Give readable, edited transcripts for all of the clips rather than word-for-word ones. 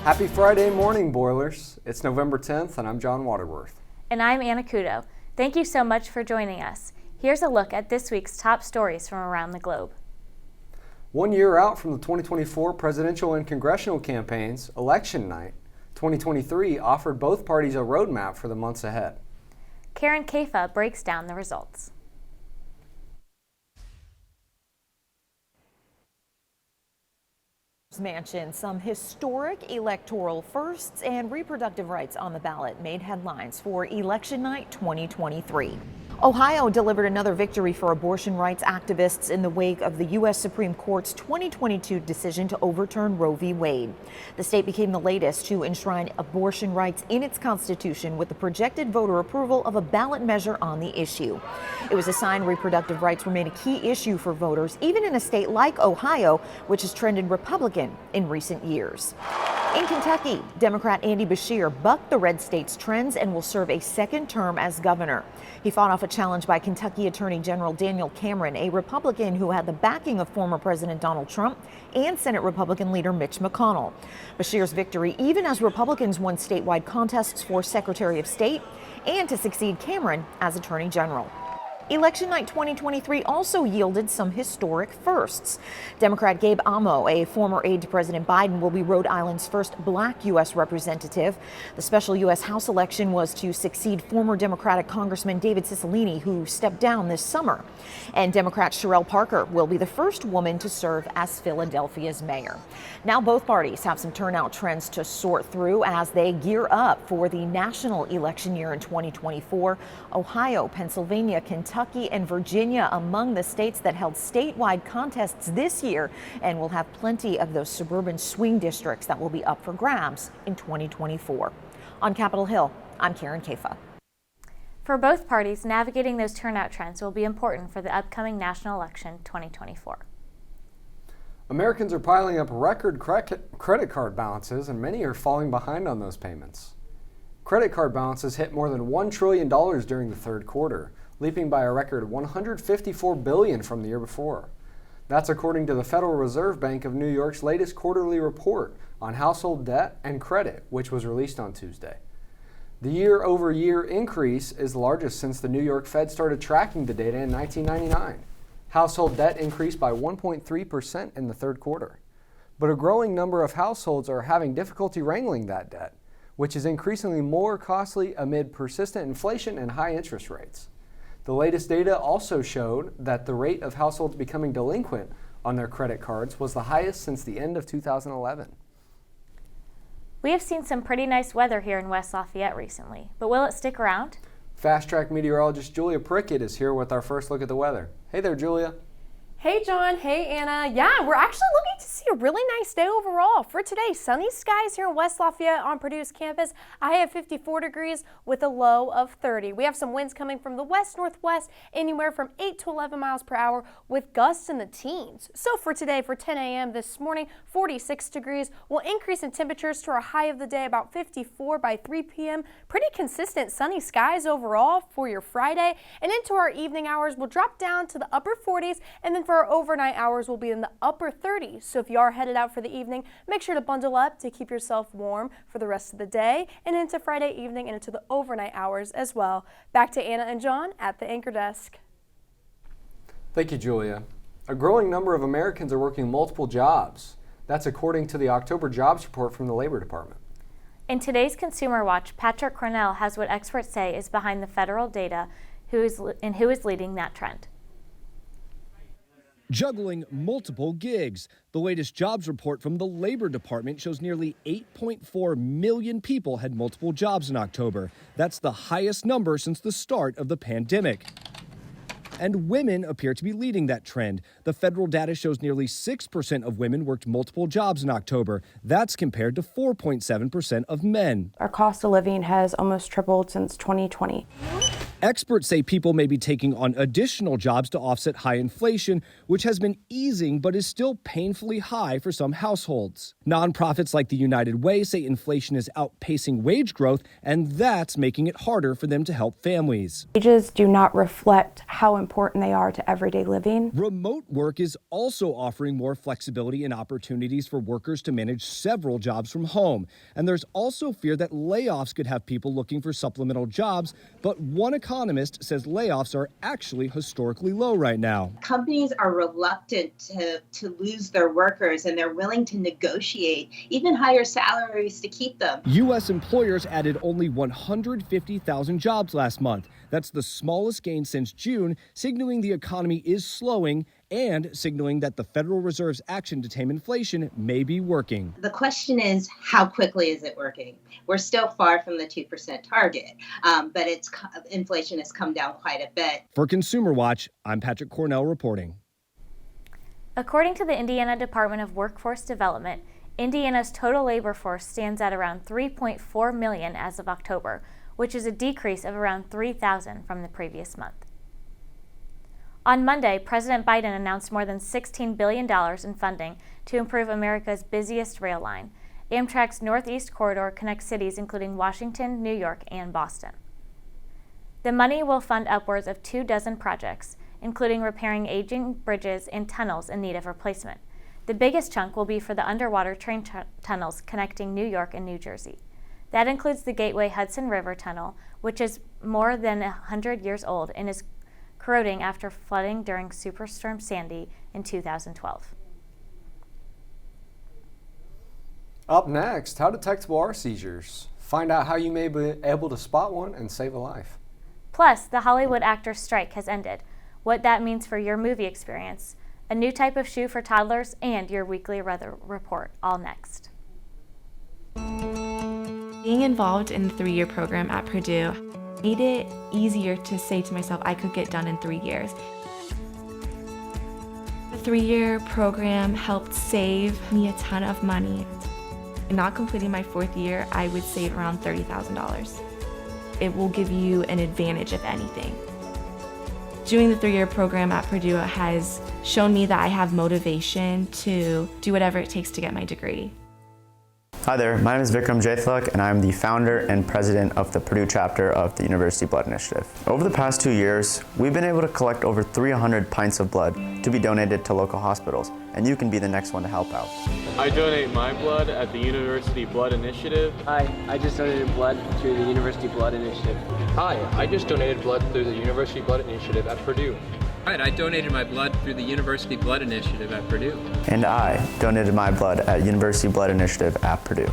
Happy Friday morning, Boilers. It's November 10th, and I'm John Waterworth. And I'm Anna Kudo. Thank you so much for joining us. Here's a look at this week's top stories from around the globe. 1 year out from the 2024 presidential and congressional campaigns, election night 2023 offered both parties a roadmap for the months ahead. Karen Kaifa breaks down the results. Mansion, some historic electoral firsts and reproductive rights on the ballot made headlines for election night 2023. Ohio delivered another victory for abortion rights activists in the wake of the U.S. Supreme Court's 2022 decision to overturn Roe v. Wade. The state became the latest to enshrine abortion rights in its constitution with the projected voter approval of a ballot measure on the issue. It was a sign reproductive rights remain a key issue for voters, even in a state like Ohio, which has trended Republican in recent years. In Kentucky, Democrat Andy Beshear bucked the red state's trends and will serve a second term as governor. He fought off a challenge by Kentucky Attorney General Daniel Cameron, a Republican who had the backing of former President Donald Trump and Senate Republican leader Mitch McConnell. Beshear's victory, even as Republicans won statewide contests for Secretary of State and to succeed Cameron as Attorney General. Election night 2023 also yielded some historic firsts. Democrat Gabe Amo, a former aide to President Biden, will be Rhode Island's first black U.S. representative. The special U.S. House election was to succeed former Democratic Congressman David Cicilline, who stepped down this summer. And Democrat Sherelle Parker will be the first woman to serve as Philadelphia's mayor. Now both parties have some turnout trends to sort through as they gear up for the national election year in 2024. Ohio, Pennsylvania, Kentucky, and Virginia among the states that held statewide contests this year and will have plenty of those suburban swing districts that will be up for grabs in 2024. On Capitol Hill, I'm Karen Kaifa. For both parties, navigating those turnout trends will be important for the upcoming national election 2024. Americans are piling up record credit card balances, and many are falling behind on those payments. Credit card balances hit more than $1 trillion during the third quarter, leaping by a record $154 billion from the year before. That's according to the Federal Reserve Bank of New York's latest quarterly report on household debt and credit, which was released on Tuesday. The year-over-year increase is the largest since the New York Fed started tracking the data in 1999. Household debt increased by 1.3% in the third quarter. But a growing number of households are having difficulty wrangling that debt, which is increasingly more costly amid persistent inflation and high interest rates. The latest data also showed that the rate of households becoming delinquent on their credit cards was the highest since the end of 2011. We have seen some pretty nice weather here in West Lafayette recently, but will it stick around? Fast Track meteorologist Julia Prickett is here with our first look at the weather. Hey there, Julia. Hey John, hey Anna. Yeah, we're actually looking to see a really nice day overall. For today, sunny skies here in West Lafayette on Purdue's campus. I have 54 degrees with a low of 30. We have some winds coming from the west-northwest, anywhere from 8 to 11 miles per hour with gusts in the teens. So for today, for 10 a.m. this morning, 46 degrees. We'll increase in temperatures to our high of the day about 54 by 3 p.m. Pretty consistent sunny skies overall for your Friday. And into our evening hours, we'll drop down to the upper 40s, and then for our overnight hours will be in the upper 30s. So if you are headed out for the evening, make sure to bundle up to keep yourself warm for the rest of the day and into Friday evening and into the overnight hours as well. Back to Anna and John at the anchor desk. Thank you, Julia. A growing number of Americans are working multiple jobs. That's according to the October jobs report from the Labor Department. In today's Consumer Watch, Patrick Cornell has what experts say is behind the federal data who is leading that trend. Juggling multiple gigs. The latest jobs report from the Labor Department shows nearly 8.4 million people had multiple jobs in October. That's the highest number since the start of the pandemic. And women appear to be leading that trend. The federal data shows nearly 6% of women worked multiple jobs in October. That's compared to 4.7% of men. Our cost of living has almost tripled since 2020. Experts say people may be taking on additional jobs to offset high inflation, which has been easing but is still painfully high for some households. Nonprofits like the United Way say inflation is outpacing wage growth, and that's making it harder for them to help families. Wages do not reflect how important they are to everyday living. Remote work is also offering more flexibility and opportunities for workers to manage several jobs from home. And there's also fear that layoffs could have people looking for supplemental jobs, but one economist says layoffs are actually historically low right now. Companies are reluctant to lose their workers, and they're willing to negotiate even higher salaries to keep them. U.S. employers added only 150,000 jobs last month. That's the smallest gain since June, signaling the economy is slowing and signaling that the Federal Reserve's action to tame inflation may be working. The question is, how quickly is it working? We're still far from the 2% target, but inflation has come down quite a bit. For Consumer Watch, I'm Patrick Cornell reporting. According to the Indiana Department of Workforce Development, Indiana's total labor force stands at around 3.4 million as of October, which is a decrease of around 3,000 from the previous month. On Monday, President Biden announced more than $16 billion in funding to improve America's busiest rail line. Amtrak's Northeast Corridor connects cities including Washington, New York, and Boston. The money will fund upwards of 24 projects, including repairing aging bridges and tunnels in need of replacement. The biggest chunk will be for the underwater train tunnels connecting New York and New Jersey. That includes the Gateway Hudson River Tunnel, which is more than 100 years old and is corroding after flooding during Superstorm Sandy in 2012. Up next, how detectable are seizures? Find out how you may be able to spot one and save a life. Plus, the Hollywood actors' strike has ended, what that means for your movie experience, a new type of shoe for toddlers, and your weekly weather report, all next. Being involved in the 3-year program at Purdue made it easier to say to myself I could get done in 3 years. The 3-year program helped save me a ton of money. Not completing my 4th year, I would save around $30,000. It will give you an advantage, if anything. Doing the 3-year program at Purdue has shown me that I have motivation to do whatever it takes to get my degree. Hi there, my name is Vikram Jaithlak, and I'm the founder and president of the Purdue chapter of the University Blood Initiative. Over the past 2 years, we've been able to collect over 300 pints of blood to be donated to local hospitals, and you can be the next one to help out. I donate my blood at the University Blood Initiative. Hi, I just donated blood through the University Blood Initiative. Hi, I just donated blood through the University Blood Initiative at Purdue. Right, I donated my blood through the University Blood Initiative at Purdue. And I donated my blood at University Blood Initiative at Purdue.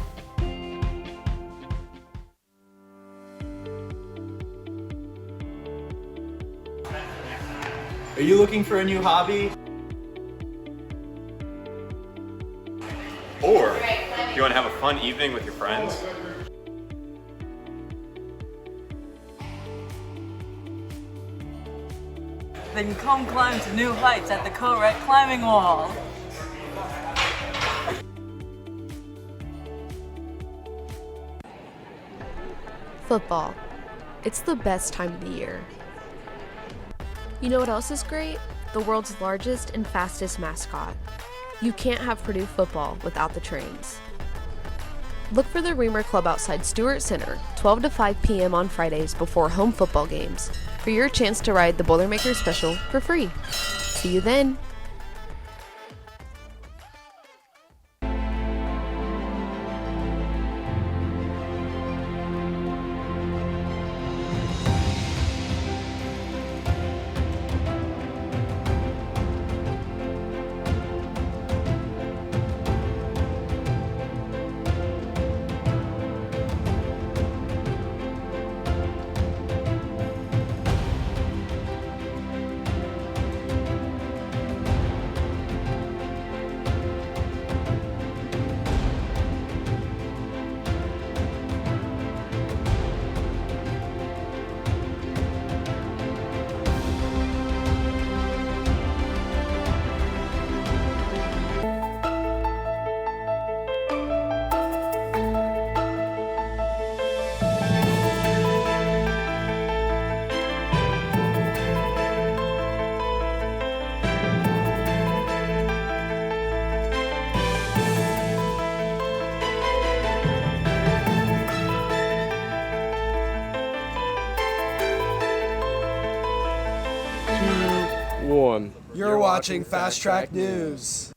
Are you looking for a new hobby? Or you want to have a fun evening with your friends? Then come climb to new heights at the Co-Rec Climbing Wall. Football. It's the best time of the year. You know what else is great? The world's largest and fastest mascot. You can't have Purdue football without the trains. Look for the Reamer Club outside Stewart Center, 12 to 5 p.m. on Fridays before home football games, for your chance to ride the Boilermaker Special for free. See you then! warm. You're watching Fast Track News.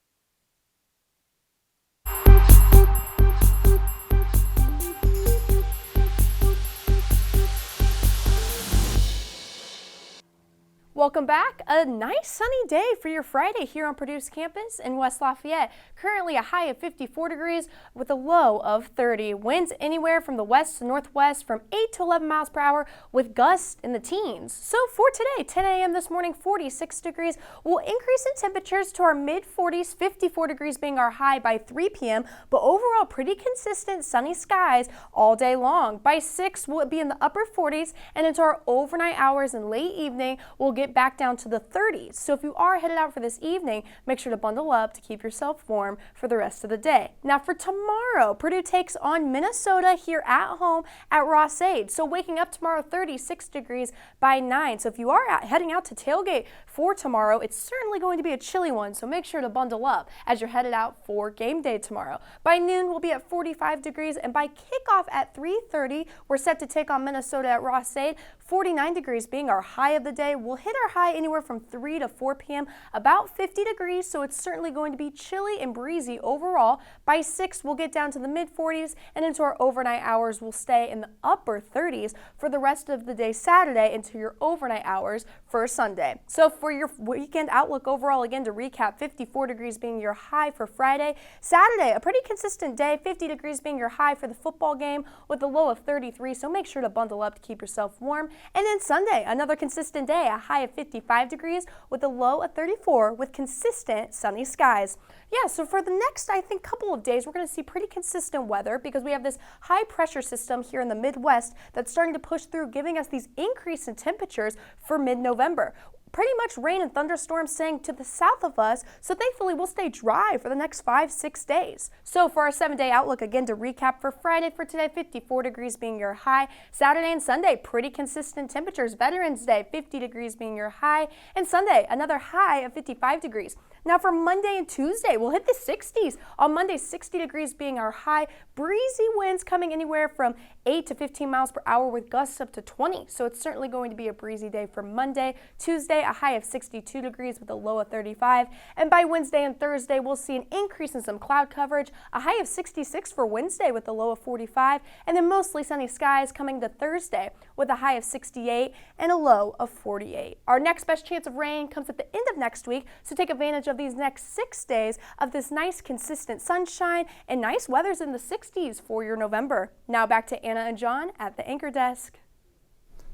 Welcome back. A nice sunny day for your Friday here on Purdue's campus in West Lafayette. Currently a high of 54 degrees with a low of 30. Winds anywhere from the west to northwest from 8 to 11 miles per hour with gusts in the teens. So for today, 10 a.m. this morning, 46 degrees. We'll increase in temperatures to our mid-40s, 54 degrees being our high by 3 p.m. But overall, pretty consistent sunny skies all day long. By 6, we'll be in the upper 40s, and into our overnight hours and late evening, we'll get back down to the 30s. So if you are headed out for this evening, make sure to bundle up to keep yourself warm for the rest of the day. Now for tomorrow, Purdue takes on Minnesota here at home at Ross-Ade. So waking up tomorrow, 36 degrees by 9. So if you are heading out to tailgate for tomorrow, it's certainly going to be a chilly one. So make sure to bundle up as you're headed out for game day tomorrow. By noon, we'll be at 45 degrees, and by kickoff at 3:30, we're set to take on Minnesota at Ross-Ade. 49 degrees being our high of the day. We'll hit our high anywhere from 3 to 4 p.m. about 50 degrees, so it's certainly going to be chilly and breezy overall. By 6, we'll get down to the mid-40s, and into our overnight hours, we'll stay in the upper 30s for the rest of the day Saturday into your overnight hours for Sunday. So for your weekend outlook overall, again to recap, 54 degrees being your high for Friday. Saturday, a pretty consistent day, 50 degrees being your high for the football game with a low of 33, so make sure to bundle up to keep yourself warm. And then Sunday, another consistent day, a high of 55 degrees with a low of 34 with consistent sunny skies. Yeah, so for the next, I think, couple of days, we're going to see pretty consistent weather because we have this high pressure system here in the Midwest that's starting to push through, giving us these increase in temperatures for mid-November. Pretty much rain and thunderstorms staying to the south of us, so thankfully we'll stay dry for the next 5-6 days. So for our 7-day outlook, again to recap for Friday for today, 54 degrees being your high. Saturday and Sunday, pretty consistent temperatures. Veterans Day, 50 degrees being your high. And Sunday, another high of 55 degrees. Now for Monday and Tuesday, we'll hit the 60s. On Monday, 60 degrees being our high. Breezy winds coming anywhere from 8 to 15 miles per hour with gusts up to 20. So it's certainly going to be a breezy day for Monday. Tuesday, a high of 62 degrees with a low of 35. And by Wednesday and Thursday, we'll see an increase in some cloud coverage. A high of 66 for Wednesday with a low of 45. And then mostly sunny skies coming to Thursday with a high of 68 and a low of 48. Our next best chance of rain comes at the end of next week. So take advantage of these next 6 days of this nice consistent sunshine and nice weathers in the 60s for your November. Now back to Anna and John at the anchor desk.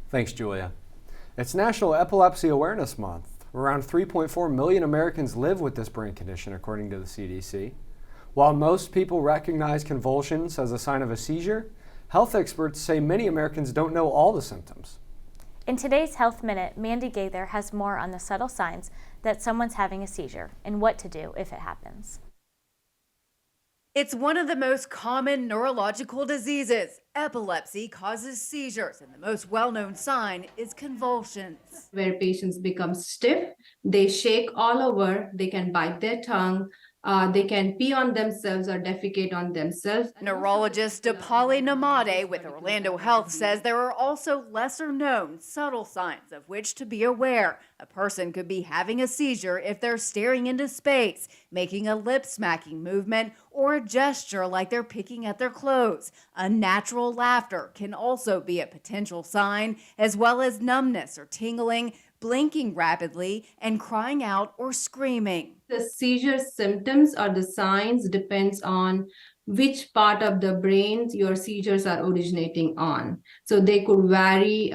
Thanks, Julia. It's National Epilepsy Awareness Month. Around 3.4 million Americans live with this brain condition, according to the CDC. While most people recognize convulsions as a sign of a seizure, health experts say many Americans don't know all the symptoms. In today's Health Minute, Mandy Gaither has more on the subtle signs that someone's having a seizure and what to do if it happens. It's one of the most common neurological diseases. Epilepsy causes seizures, and the most well-known sign is convulsions. Where patients become stiff, they shake all over, they can bite their tongue, they can pee on themselves or defecate on themselves. Neurologist Dipali Namade with Orlando Health says there are also lesser-known subtle signs of which to be aware. A person could be having a seizure if they're staring into space, making a lip-smacking movement, or a gesture like they're picking at their clothes. Unnatural laughter can also be a potential sign, as well as numbness or tingling, blinking rapidly, and crying out or screaming. The seizure symptoms or the signs depends on which part of the brain your seizures are originating on. So they could vary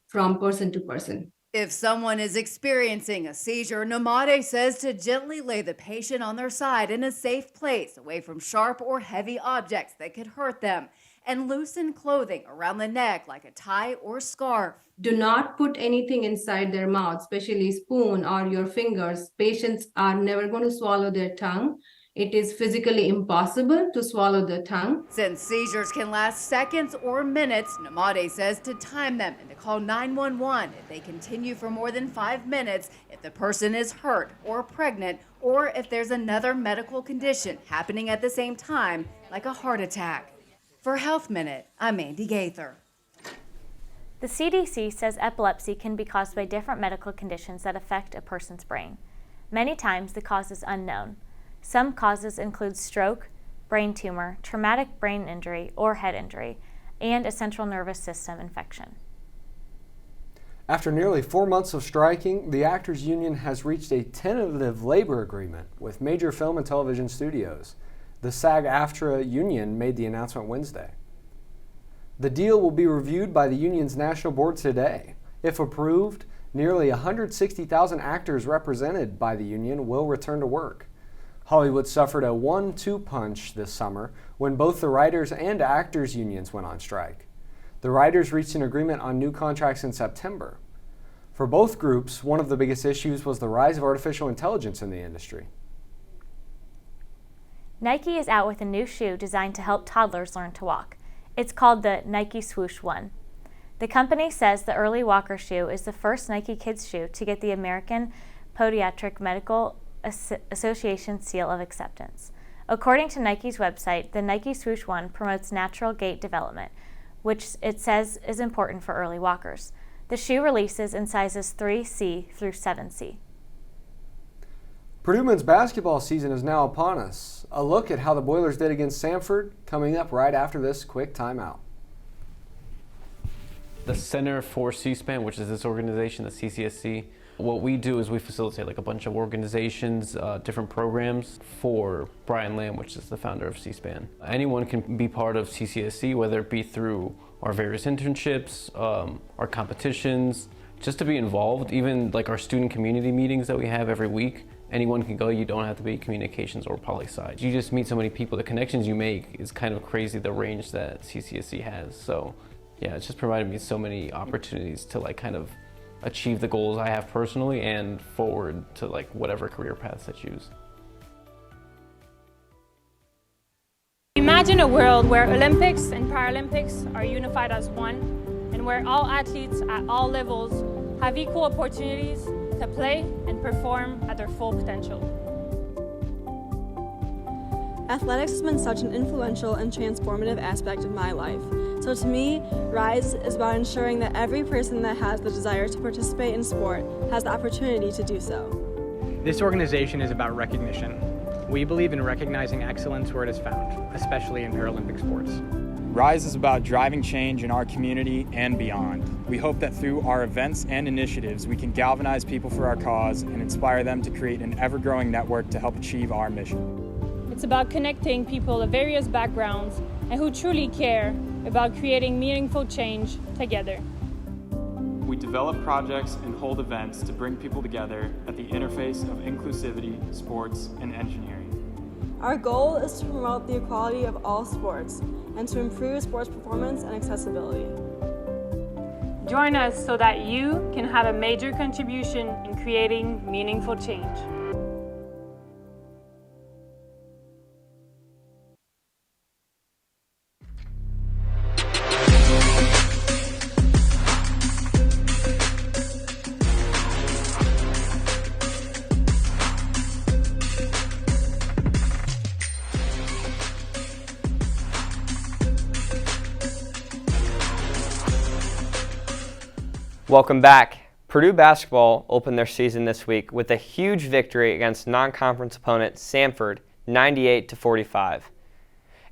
from person to person. If someone is experiencing a seizure, Namade says to gently lay the patient on their side in a safe place, away from sharp or heavy objects that could hurt them, and loosen clothing around the neck like a tie or scarf. Do not put anything inside their mouth, especially spoon or your fingers. Patients are never going to swallow their tongue. It is physically impossible to swallow the tongue. Since seizures can last seconds or minutes, Namade says to time them and to call 911 if they continue for more than 5 minutes, if the person is hurt or pregnant, or if there's another medical condition happening at the same time, like a heart attack. For Health Minute, I'm Mandy Gaither. The CDC says epilepsy can be caused by different medical conditions that affect a person's brain. Many times the cause is unknown. Some causes include stroke, brain tumor, traumatic brain injury or head injury, and a central nervous system infection. After nearly 4 months of striking, the Actors Union has reached a tentative labor agreement with major film and television studios. The SAG-AFTRA union made the announcement Wednesday. The deal will be reviewed by the union's national board today. If approved, nearly 160,000 actors represented by the union will return to work. Hollywood suffered a 1-2 punch this summer when both the writers and actors unions went on strike. The writers reached an agreement on new contracts in September. For both groups, one of the biggest issues was the rise of artificial intelligence in the industry. Nike is out with a new shoe designed to help toddlers learn to walk. It's called the Nike Swoosh 1. The company says the early walker shoe is the first Nike kids shoe to get the American Podiatric Medical Association seal of acceptance. According to Nike's website, the Nike Swoosh 1 promotes natural gait development, which it says is important for early walkers. The shoe releases in sizes 3C through 7C. Purdue men's basketball season is now upon us. A look at how the Boilers did against Samford coming up right after this quick timeout. The Center for C-SPAN, which is this organization, the CCSC, what we do is we facilitate like a bunch of organizations, different programs for Brian Lamb, which is the founder of C-SPAN. Anyone can be part of CCSC, whether it be through our various internships, our competitions, just to be involved, even like our student community meetings that we have every week. Anyone can go, you don't have to be communications or poli-sci. You just meet so many people, the connections you make is kind of crazy, the range that CCSC has. So yeah, it's just provided me so many opportunities to like kind of achieve the goals I have personally and forward to like whatever career paths I choose. Imagine a world where Olympics and Paralympics are unified as one, and where all athletes at all levels have equal opportunities to play and perform at their full potential. Athletics has been such an influential and transformative aspect of my life. So to me, RISE is about ensuring that every person that has the desire to participate in sport has the opportunity to do so. This organization is about recognition. We believe in recognizing excellence where it is found, especially in Paralympic sports. RISE is about driving change in our community and beyond. We hope that through our events and initiatives, we can galvanize people for our cause and inspire them to create an ever-growing network to help achieve our mission. It's about connecting people of various backgrounds and who truly care about creating meaningful change together. We develop projects and hold events to bring people together at the interface of inclusivity, sports, and engineering. Our goal is to promote the equality of all sports and to improve sports performance and accessibility. Join us so that you can have a major contribution in creating meaningful change. Welcome back. Purdue basketball opened their season this week with a huge victory against non-conference opponent Samford, 98-45. It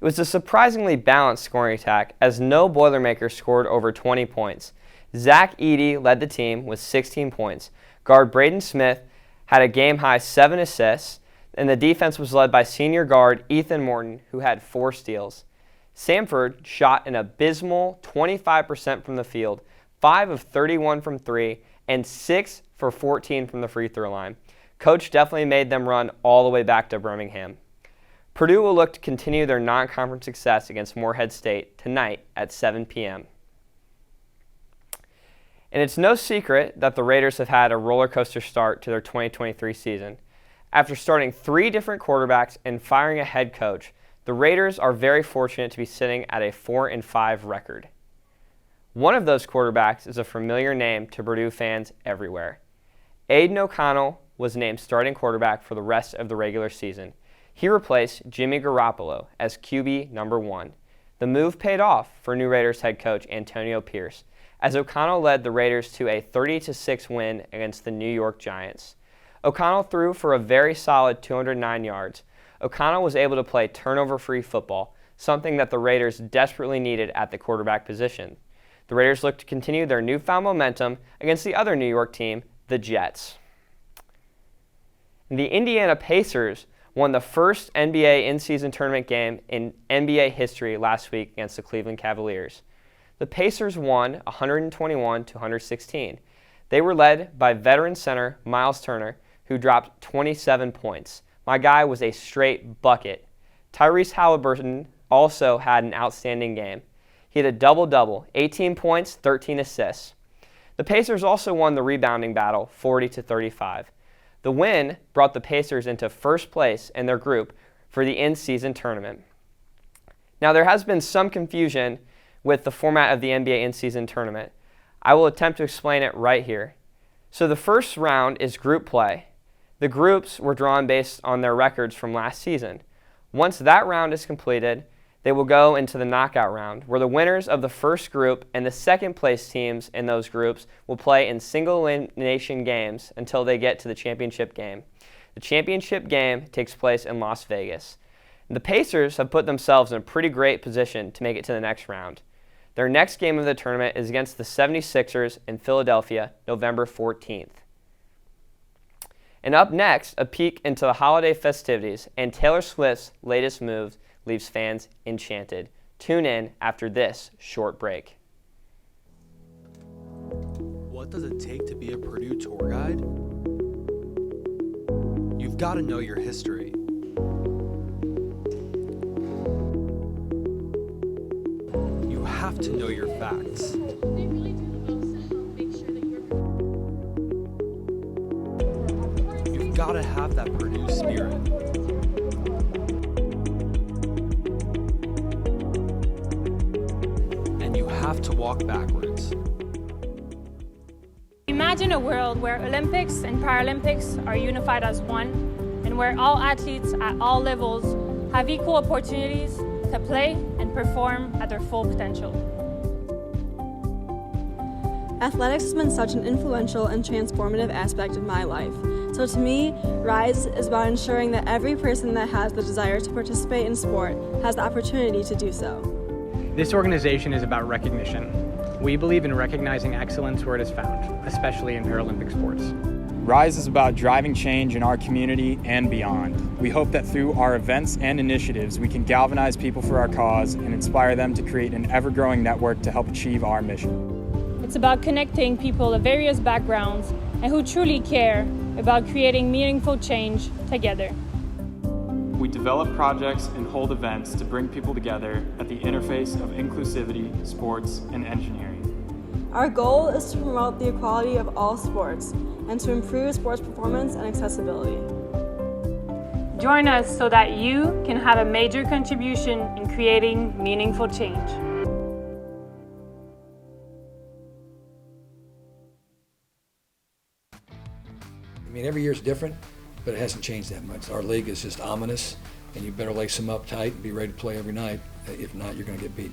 was a surprisingly balanced scoring attack as no Boilermakers scored over 20 points. Zach Eady led the team with 16 points. Guard Braden Smith had a game-high 7 assists, and the defense was led by senior guard Ethan Morton, who had 4 steals. Samford shot an abysmal 25% from the field, 5 of 31 from 3, and 6 for 14 from the free throw line. Coach definitely made them run all the way back to Birmingham. Purdue will look to continue their non-conference success against Morehead State tonight at 7 p.m. And it's no secret that the Raiders have had a roller coaster start to their 2023 season. After starting 3 different quarterbacks and firing a head coach, the Raiders are very fortunate to be sitting at a 4-5 record. One of those quarterbacks is a familiar name to Purdue fans everywhere. Aiden O'Connell was named starting quarterback for the rest of the regular season. He replaced Jimmy Garoppolo as QB number 1. The move paid off for new Raiders head coach Antonio Pierce, as O'Connell led the Raiders to a 30-6 win against the New York Giants. O'Connell threw for a very solid 209 yards. O'Connell was able to play turnover-free football, something that the Raiders desperately needed at the quarterback position. The Raiders look to continue their newfound momentum against the other New York team, the Jets. The Indiana Pacers won the first NBA in-season tournament game in NBA history last week against the Cleveland Cavaliers. The Pacers won 121-116. They were led by veteran center Miles Turner, who dropped 27 points. My guy was a straight bucket. Tyrese Halliburton also had an outstanding game. He had a double-double, 18 points, 13 assists. The Pacers also won the rebounding battle, 40-35. The win brought the Pacers into first place in their group for the in-season tournament. Now, there has been some confusion with the format of the NBA in-season tournament. I will attempt to explain it right here. So the first round is group play. The groups were drawn based on their records from last season. Once that round is completed, they will go into the knockout round, where the winners of the first group and the second place teams in those groups will play in single elimination games until they get to the championship game. The championship game takes place in Las Vegas. The Pacers have put themselves in a pretty great position to make it to the next round. Their next game of the tournament is against the 76ers in Philadelphia, November 14th. And up next, a peek into the holiday festivities and Taylor Swift's latest moves leaves fans enchanted. Tune in after this short break. What does it take to be a Purdue tour guide? You've got to know your history. You have to know your facts. You've got to have that Purdue spirit. Have to walk backwards. Imagine a world where Olympics and Paralympics are unified as one, and where all athletes at all levels have equal opportunities to play and perform at their full potential. Athletics has been such an influential and transformative aspect of my life. So to me, RISE is about ensuring that every person that has the desire to participate in sport has the opportunity to do so. This organization is about recognition. We believe in recognizing excellence where it is found, especially in Paralympic sports. RISE is about driving change in our community and beyond. We hope that through our events and initiatives, we can galvanize people for our cause and inspire them to create an ever-growing network to help achieve our mission. It's about connecting people of various backgrounds and who truly care about creating meaningful change together. We develop projects and hold events to bring people together at the interface of inclusivity, sports, and engineering. Our goal is to promote the equality of all sports and to improve sports performance and accessibility. Join us so that you can have a major contribution in creating meaningful change. I mean, every year is different, but it hasn't changed that much. Our league is just ominous, and you better lace them up tight and be ready to play every night. If not, you're going to get beat.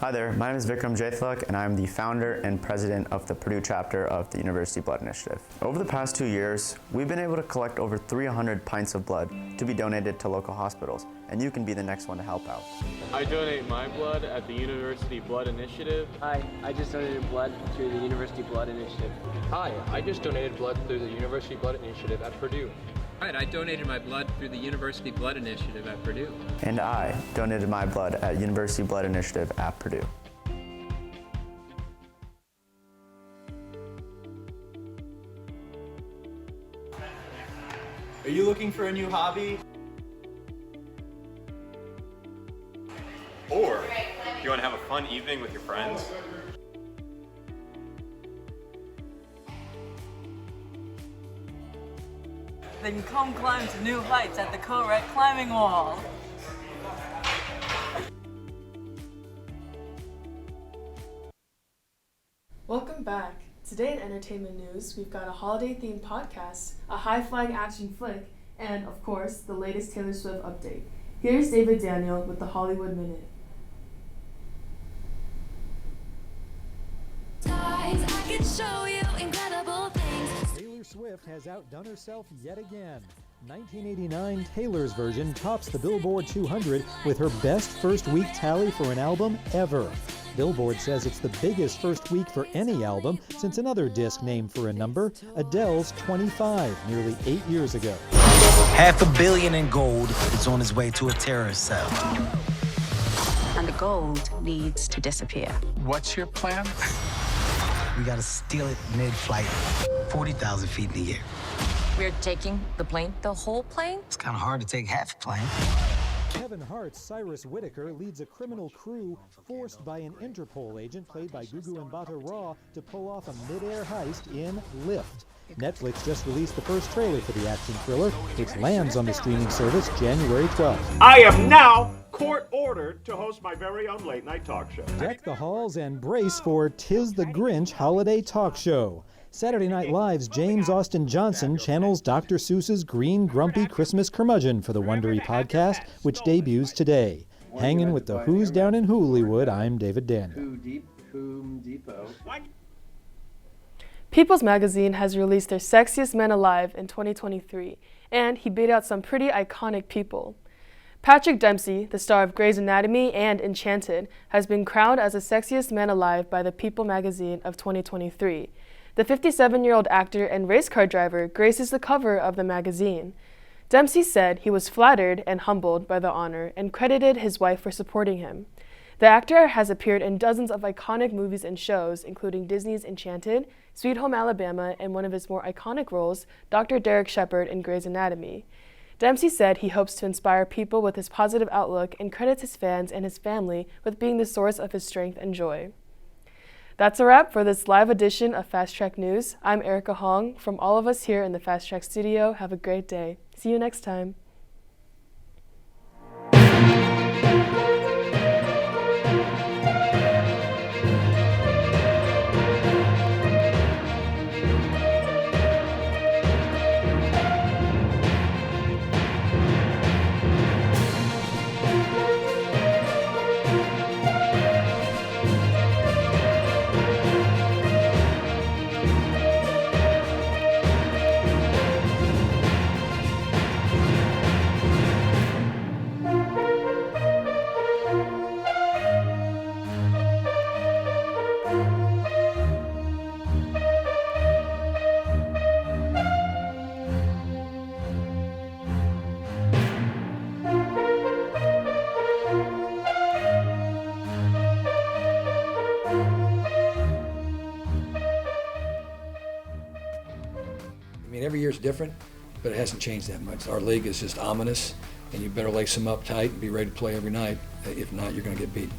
Hi there, my name is Vikram Jaithlak, and I'm the founder and president of the Purdue chapter of the University Blood Initiative. Over the past 2 years, we've been able to collect over 300 pints of blood to be donated to local hospitals, and you can be the next one to help out. I donate my blood at the University Blood Initiative. Hi, I just donated blood through the University Blood Initiative. Hi, I just donated blood through the University Blood Initiative at Purdue. Right, I donated my blood through the University Blood Initiative at Purdue. And I donated my blood at University Blood Initiative at Purdue. Are you looking for a new hobby? Or do you want to have a fun evening with your friends? Then come climb to new heights at the Co-Rec climbing wall. Welcome back. Today in entertainment news, we've got a holiday-themed podcast, a high-flying action flick, and, of course, the latest Taylor Swift update. Here's David Daniel with the Hollywood Minute. Taylor Swift has outdone herself yet again. 1989 Taylor's version tops the Billboard 200 with her best first week tally for an album ever. Billboard says it's the biggest first week for any album since another disc named for a number, Adele's 25, nearly 8 years ago. $500 million in gold is on its way to a terrorist cell. And the gold needs to disappear. What's your plan? We gotta steal it mid-flight, 40,000 feet in the air. We're taking the plane, the whole plane? It's kind of hard to take half a plane. Kevin Hart's Cyrus Whitaker leads a criminal crew forced by an Interpol agent played by Gugu Mbatha Raw to pull off a mid-air heist in Lift. Netflix just released the first trailer for the action thriller, which lands on the streaming service January 12th. I am now court-ordered to host my very own late-night talk show. Deck the halls and brace for 'Tis the Grinch holiday talk show. Saturday Night Live's James Austin Johnson channels Dr. Seuss's green, grumpy Christmas curmudgeon for the Wondery podcast, which debuts today. Hanging with the Who's down in Hollywood, I'm David Daniel. People's Magazine has released their Sexiest Men Alive in 2023, and he beat out some pretty iconic people. Patrick Dempsey, the star of Grey's Anatomy and Enchanted, has been crowned as the Sexiest Man Alive by the People Magazine of 2023. The 57-year-old actor and race car driver graces the cover of the magazine. Dempsey said he was flattered and humbled by the honor and credited his wife for supporting him. The actor has appeared in dozens of iconic movies and shows, including Disney's Enchanted, Sweet Home Alabama, and one of his more iconic roles, Dr. Derek Shepherd in Grey's Anatomy. Dempsey said he hopes to inspire people with his positive outlook and credits his fans and his family with being the source of his strength and joy. That's a wrap for this live edition of Fast Track News. I'm Erica Hong. From all of us here in the Fast Track studio, have a great day. See you next time. Every year is different, but it hasn't changed that much. Our league is just ominous, and you better lace them up tight and be ready to play every night. If not, you're going to get beat.